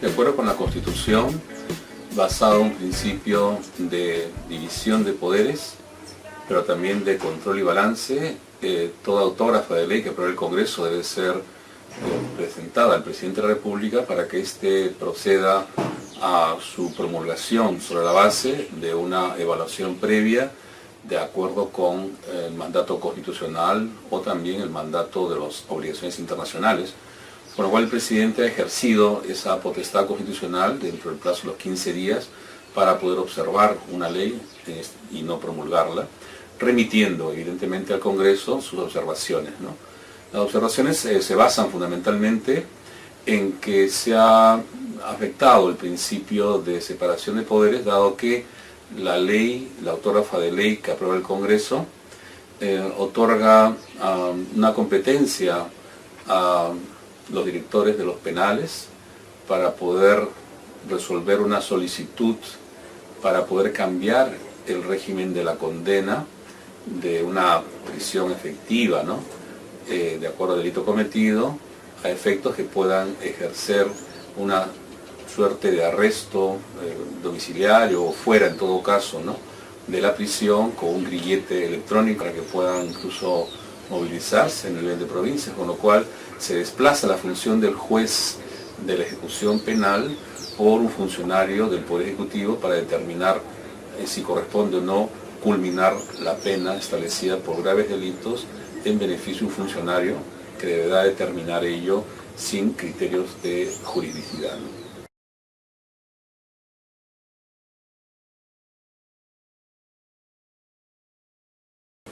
De acuerdo con la Constitución, basado en un principio de división de poderes, pero también de control y balance, toda autógrafa de ley que apruebe el Congreso debe ser presentada al Presidente de la República para que éste proceda a su promulgación sobre la base de una evaluación previa de acuerdo con el mandato constitucional o también el mandato de las obligaciones internacionales, por lo cual el presidente ha ejercido esa potestad constitucional dentro del plazo de los 15 días para poder observar una ley y no promulgarla, remitiendo evidentemente al Congreso sus observaciones, ¿no? Las observaciones se basan fundamentalmente en que se ha afectado el principio de separación de poderes, dado que la ley, la autógrafa de ley que aprueba el Congreso, otorga una competencia a los directores de los penales para poder resolver una solicitud para poder cambiar el régimen de la condena de una prisión efectiva, ¿no? De acuerdo al delito cometido, a efectos que puedan ejercer una suerte de arresto domiciliario o fuera en todo caso, ¿no?, de la prisión con un grillete electrónico para que puedan incluso movilizarse en el nivel de provincias, con lo cual se desplaza la función del juez de la ejecución penal por un funcionario del Poder Ejecutivo para determinar si corresponde o no culminar la pena establecida por graves delitos en beneficio de un funcionario que deberá determinar ello sin criterios de juridicidad, ¿no?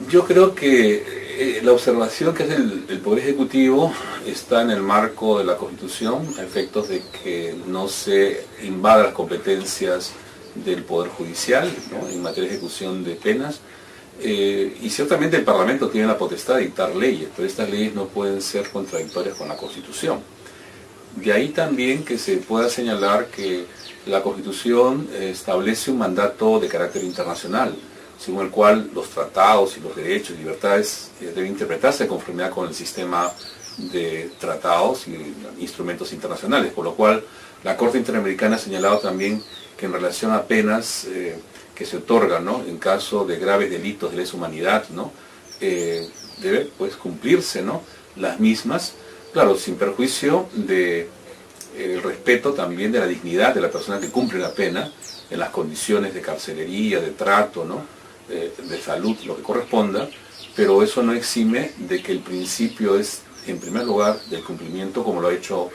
Yo creo que la observación que hace el Poder Ejecutivo está en el marco de la Constitución, a efectos de que no se invadan las competencias del Poder Judicial, ¿no?, en materia de ejecución de penas. Y ciertamente el Parlamento tiene la potestad de dictar leyes, pero estas leyes no pueden ser contradictorias con la Constitución. De ahí también que se pueda señalar que la Constitución establece un mandato de carácter internacional, según el cual los tratados y los derechos y libertades deben interpretarse de conformidad con el sistema de tratados y instrumentos internacionales, por lo cual la Corte Interamericana ha señalado también que en relación a penas que se otorgan, ¿no?, en caso de graves delitos de lesa humanidad, ¿no?, debe pues cumplirse, ¿no?, las mismas, claro, sin perjuicio de el respeto también de la dignidad de la persona que cumple la pena en las condiciones de carcelería, de trato, ¿no?, de salud, lo que corresponda, pero eso no exime de que el principio es, en primer lugar, del cumplimiento, como lo ha hecho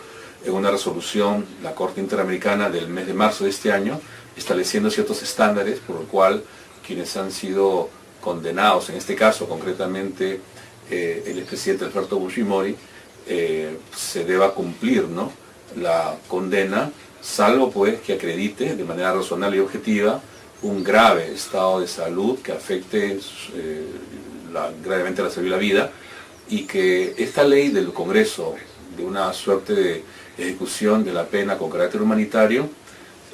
en una resolución la Corte Interamericana del mes de marzo de este año, estableciendo ciertos estándares por lo cual quienes han sido condenados, en este caso concretamente el expresidente Alberto Fujimori, se deba cumplir, ¿no?, la condena, salvo pues que acredite de manera razonable y objetiva un grave estado de salud que afecte gravemente la salud y la vida, y que esta ley del Congreso, de una suerte de ejecución de la pena con carácter humanitario,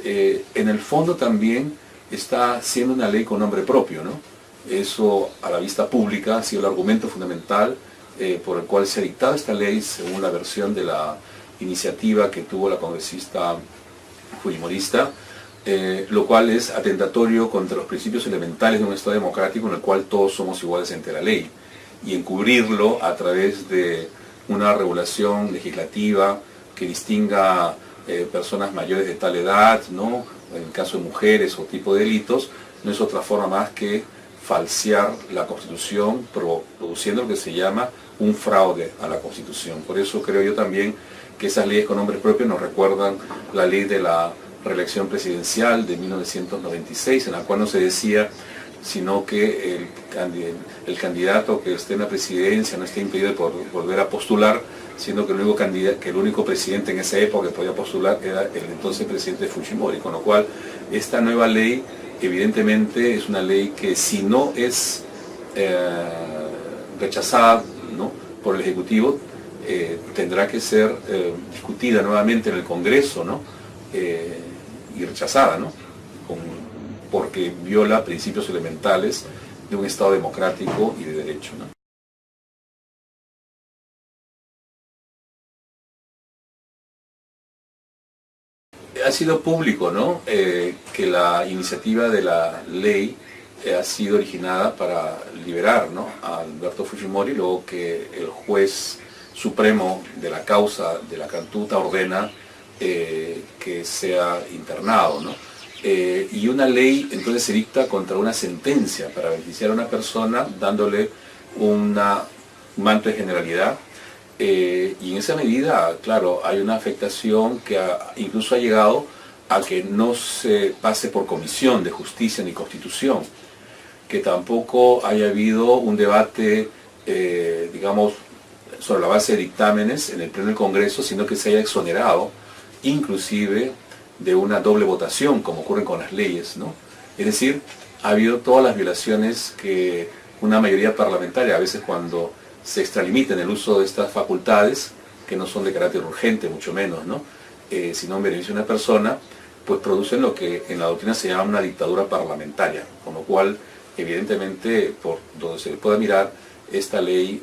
en el fondo también está siendo una ley con nombre propio, ¿no? Eso a la vista pública ha sido el argumento fundamental por el cual se ha dictado esta ley según la versión de la iniciativa que tuvo la congresista fujimorista, lo cual es atentatorio contra los principios elementales de un Estado democrático en el cual todos somos iguales ante la ley, y encubrirlo a través de una regulación legislativa que distinga personas mayores de tal edad, ¿no?, en caso de mujeres o tipo de delitos, no es otra forma más que falsear la Constitución, produciendo lo que se llama un fraude a la Constitución. Por eso creo yo también que esas leyes con nombre propio nos recuerdan la ley de la reelección presidencial de 1996, en la cual no se decía sino que el candidato que esté en la presidencia no esté impedido de volver a postular, siendo que el único presidente en esa época que podía postular era el entonces presidente Fujimori, con lo cual esta nueva ley evidentemente es una ley que, si no es rechazada, ¿no?, por el Ejecutivo, tendrá que ser discutida nuevamente en el Congreso, ¿no?, y rechazada, ¿no?, porque viola principios elementales de un Estado democrático y de derecho, ¿no? ha sido público, ¿no? Que la iniciativa de la ley ha sido originada para liberar, ¿no?, a Alberto Fujimori, luego que el juez supremo de la causa de la Cantuta ordena que sea internado, ¿no? Y una ley entonces se dicta contra una sentencia para beneficiar a una persona dándole un manto de generalidad. Y en esa medida, claro, hay una afectación que incluso ha llegado a que no se pase por comisión de justicia ni constitución, que tampoco haya habido un debate, digamos, sobre la base de dictámenes en el pleno del Congreso, sino que se haya exonerado, inclusive, de una doble votación, como ocurre con las leyes, ¿no? Es decir, ha habido todas las violaciones que una mayoría parlamentaria, a veces cuando se extralimita en el uso de estas facultades, que no son de carácter urgente, mucho menos, ¿no?, sino en beneficio de una persona, pues producen lo que en la doctrina se llama una dictadura parlamentaria, con lo cual, evidentemente, por donde se pueda mirar, esta ley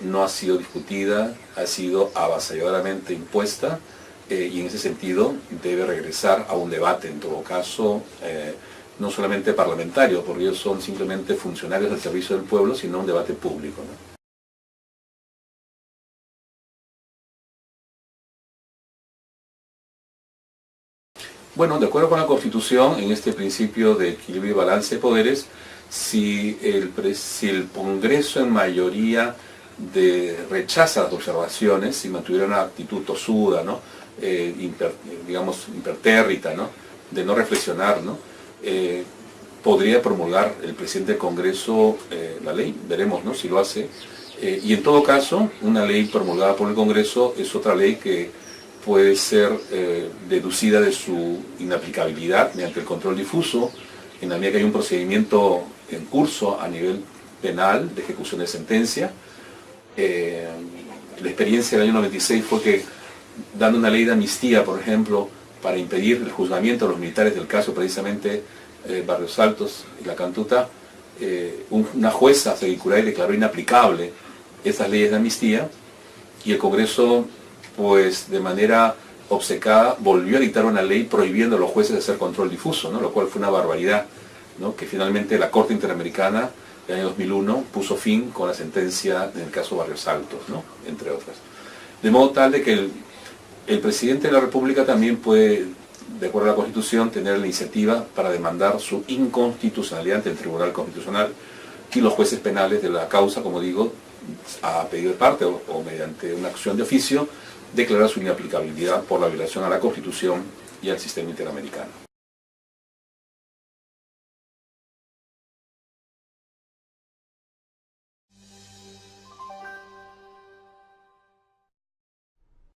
no ha sido discutida, ha sido avasalladoramente impuesta, y en ese sentido debe regresar a un debate, en todo caso, no solamente parlamentario, porque ellos son simplemente funcionarios al servicio del pueblo, sino un debate público, ¿no? Bueno, de acuerdo con la Constitución, en este principio de equilibrio y balance de poderes, si el Congreso en mayoría rechaza las observaciones, si mantuviera una actitud tosuda, ¿no?, digamos, impertérrita, ¿no?, de no reflexionar, ¿no?, podría promulgar el presidente del Congreso la ley, veremos, ¿no?, si lo hace. Y en todo caso, una ley promulgada por el Congreso es otra ley que puede ser deducida de su inaplicabilidad mediante el control difuso, en la medida que hay un procedimiento en curso a nivel penal de ejecución de sentencia. La experiencia del año 96 fue que, dando una ley de amnistía, por ejemplo, para impedir el juzgamiento de los militares del caso precisamente Barrios Altos y La Cantuta, una jueza y declaró inaplicable esas leyes de amnistía, y el Congreso, pues de manera obcecada, volvió a dictar una ley prohibiendo a los jueces de hacer control difuso, ¿no?, lo cual fue una barbaridad, ¿no?, que finalmente la Corte Interamericana en el año 2001 puso fin con la sentencia en el caso Barrios Altos, ¿no?, entre otras. De modo tal de que el presidente de la República también puede, de acuerdo a la Constitución, tener la iniciativa para demandar su inconstitucionalidad ante el Tribunal Constitucional, y los jueces penales de la causa, como digo, a pedido de parte o mediante una acción de oficio, declarar su inaplicabilidad por la violación a la Constitución y al sistema interamericano.